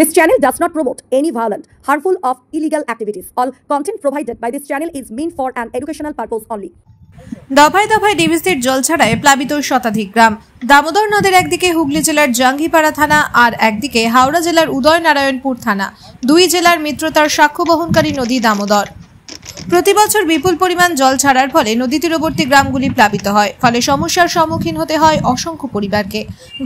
This channel does not promote any violent, harmful or illegal activities. All content provided by this channel is meant for an educational purpose only. দফায় দফায় ডিভিসির জল ছাড়ায় প্লাবিত শতাধিক গ্রাম। দামোদর নদের একদিকে হুগলি জেলার জাঙ্গিপাড়া থানা আর একদিকে হাওড়া জেলার উদয়নারায়ণপুর থানা, দুই জেলার মিত্রতার সাক্ষ্য বহনকারী নদী দামোদর। প্রতি বছর বিপুল পরিমাণ জল ছাড়ার ফলে নদী তীরবর্তী গ্রামগুলি প্লাবিত হয়, ফলে সমস্যার সম্মুখীন হতে হয় অসংখ্য পরিবারকে।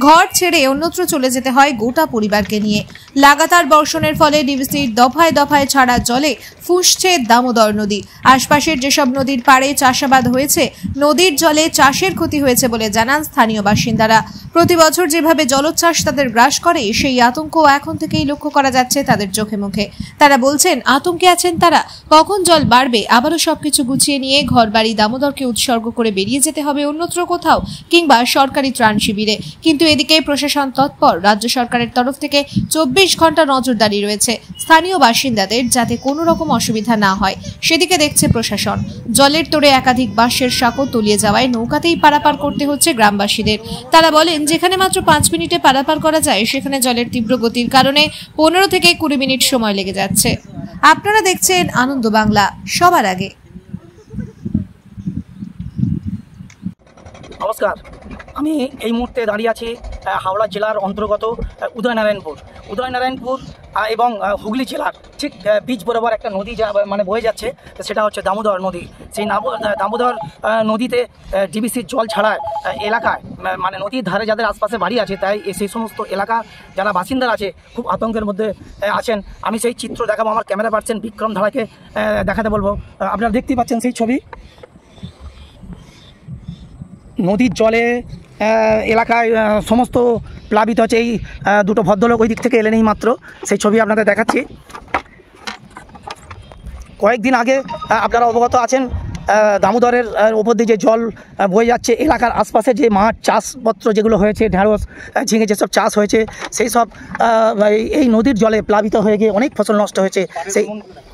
ঘর ছেড়ে অন্যত্র চলে যেতে হয় গোটা পরিবারকে নিয়ে। লাগাতার বর্ষণের ফলে ডিভিসির দফায় দফায় ছাড়া জলে ফুঁসছে দামোদর নদী। আশপাশের যেসব নদীর পাড়ে চাষাবাদ হয়েছে, নদীর জলে চাষের ক্ষতি হয়েছে বলে জানান স্থানীয় বাসিন্দারা। প্রতি বছর যেভাবে জলোচ্ছ্বাস তাদের গ্রাস করে, সেই আতঙ্ক এখন থেকেই লক্ষ্য করা যাচ্ছে তাদের চোখে মুখে। তারা বলছেন আতঙ্কে আছেন তারা, কখন জল বাড়বে, আবারও সবকিছু গুছিয়ে নিয়ে ঘরবাড়ি দামোদরকে উৎসর্গ করে বেরিয়ে যেতে হবে অন্যত্র কোথাও কিংবা সরকারি ত্রাণ শিবিরে। কিন্তু এদিকে প্রশাসন তৎপর, রাজ্য সরকারের তরফ থেকে 24 ঘন্টা নজরদারি রয়েছে স্থানীয় বাসিন্দাদের যাতে কোনো রকম অসুবিধা না হয়, সেদিকে দেখছে প্রশাসন। জলের তোড়ে একাধিক বাঁশের সাঁকো তলিয়ে যাওয়ায় নৌকাতেই পারাপার করতে হচ্ছে গ্রামবাসীদের। তারা বলেন যেখানে মাত্র 5 মিনিটে পারাপার করা যায়, সেখানে জলের তীব্র গতির কারণে 15 থেকে 20 মিনিট সময় লেগে যাচ্ছে। আপনারা দেখছেন আনন্দ বাংলা, সবার আগে। নমস্কার, আমি এই মুহূর্তে দাঁড়িয়ে আছি হাওড়া জেলার অন্তর্গত উদয়নারায়ণপুর এবং হুগলি জেলার ঠিক বীজ বরাবর একটা নদী বয়ে যাচ্ছে, সেটা হচ্ছে দামোদর নদী। সেই দামোদর নদীতে ডিভিসির জল ছাড়ায় এলাকায় নদীর ধারে যাদের আশপাশে বাড়ি আছে, তাই সেই সমস্ত এলাকা যারা বাসিন্দারা আছে খুব আতঙ্কের মধ্যে আছেন। আমি সেই চিত্র দেখাবো, আমার ক্যামেরা পার্সন বিক্রম ধারাকে দেখাতে বলবো। আপনারা দেখতেই পাচ্ছেন সেই ছবি, নদীর জলে এলাকায় সমস্ত প্লাবিত হচ্ছে। এই দুটো ভদ্রলোক ওই দিক থেকে এলেন এই মাত্র, সেই ছবি আপনাদের দেখাচ্ছি। কয়েকদিন আগে আপনারা অবগত আছেন, দামোদরের ওপর দিয়ে যে জল বয়ে যাচ্ছে, এলাকার আশপাশে যে মাঠ চাষপত্র যেগুলো হয়েছে, ঢেঁড়স ঝিঙে যেসব চাষ হয়েছে, সেই সব এই নদীর জলে প্লাবিত হয়ে গিয়ে অনেক ফসল নষ্ট হয়েছে। সেই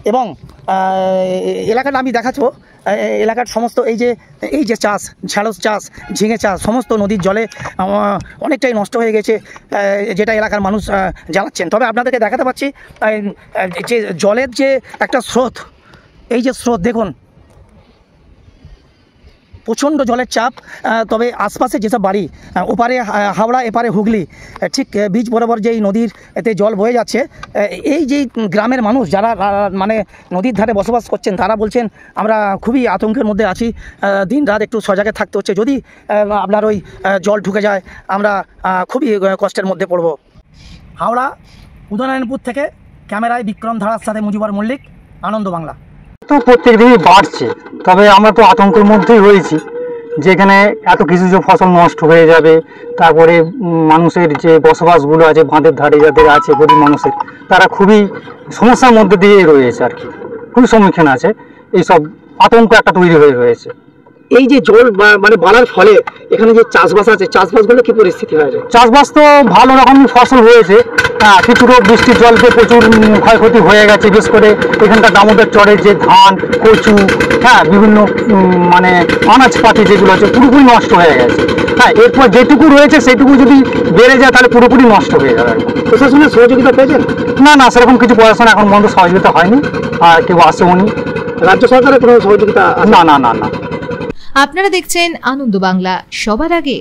এবং এলাকাটা আমি দেখাচ্ছি, এলাকার সমস্ত এই যে চাষ, ঢেঁড়স চাষ, ঝিঙে চাষ, সমস্ত নদীর জলে অনেকটাই নষ্ট হয়ে গেছে, যেটা এলাকার মানুষ জানাচ্ছেন। তবে আপনাদেরকে দেখাতে পাচ্ছি যে জলের যে একটা স্রোত, এই যে স্রোত দেখুন, প্রচণ্ড জলের চাপ। তবে আশপাশে যেসব বাড়ি, ওপারে হাওড়া এপারে হুগলি, ঠিক বীজ বরাবর যেই নদীর এতে জল বয়ে যাচ্ছে, এই যে গ্রামের মানুষ যারা নদীর ধারে বসবাস করছেন, তারা বলছেন আমরা খুবই আতঙ্কের মধ্যে আছি, দিন রাত একটু সজাগে থাকতে হচ্ছে। যদি আপনার ওই জল ঢুকে যায়, আমরা খুবই কষ্টের মধ্যে পড়ব। হাওড়া উদয়নারায়ণপুর থেকে ক্যামেরায় বিক্রম ধারার সাথে মুজিবর মল্লিক, আনন্দ বাংলা। তো প্রত্যেক দিনই বাড়ছে, তবে আমরা তো আতঙ্কের মধ্যেই রয়েছি, যেখানে এত কিছু যে ফসল নষ্ট হয়ে যাবে। তারপরে মানুষের যে বসবাসগুলো আছে বাঁধের ধারে যাদের আছে, গরিব মানুষের, তারা খুবই সমস্যার মধ্যে দিয়ে রয়েছে আর কি, খুবই সম্মুখীন আছে। এইসব আতঙ্ক একটা তৈরি হয়ে রয়েছে। এই যে জল বাড়ার ফলে এখানে যে চাষবাস আছে, চাষবাসগুলো কি পরিস্থিতি হয়েছে? চাষবাস তো ভালো রকমই ফসল হয়েছে, কিছুটা বৃষ্টির জলকে প্রচুর ক্ষয়ক্ষতি হয়ে গেছে। বিশেষ করে এখানকার দামোদর চরের যে ধান, কচু, বিভিন্ন আনাজপাতি যেগুলো আছে পুরোপুরি নষ্ট হয়ে গেছে। এরপর যেটুকু রয়েছে সেটুকু যদি বেড়ে যায় তাহলে পুরোপুরি নষ্ট হয়ে যাবে। প্রশাসনের সহযোগিতা পেয়েছেন? না, সেরকম কিছু প্রশাসন এখন পর্যন্ত সহযোগিতা হয়নি, আর কেউ আসেওনি। রাজ্য সরকারের কোনো সহযোগিতা? না। আপনারা দেখছেন আনন্দ বাংলা, সবার আগে।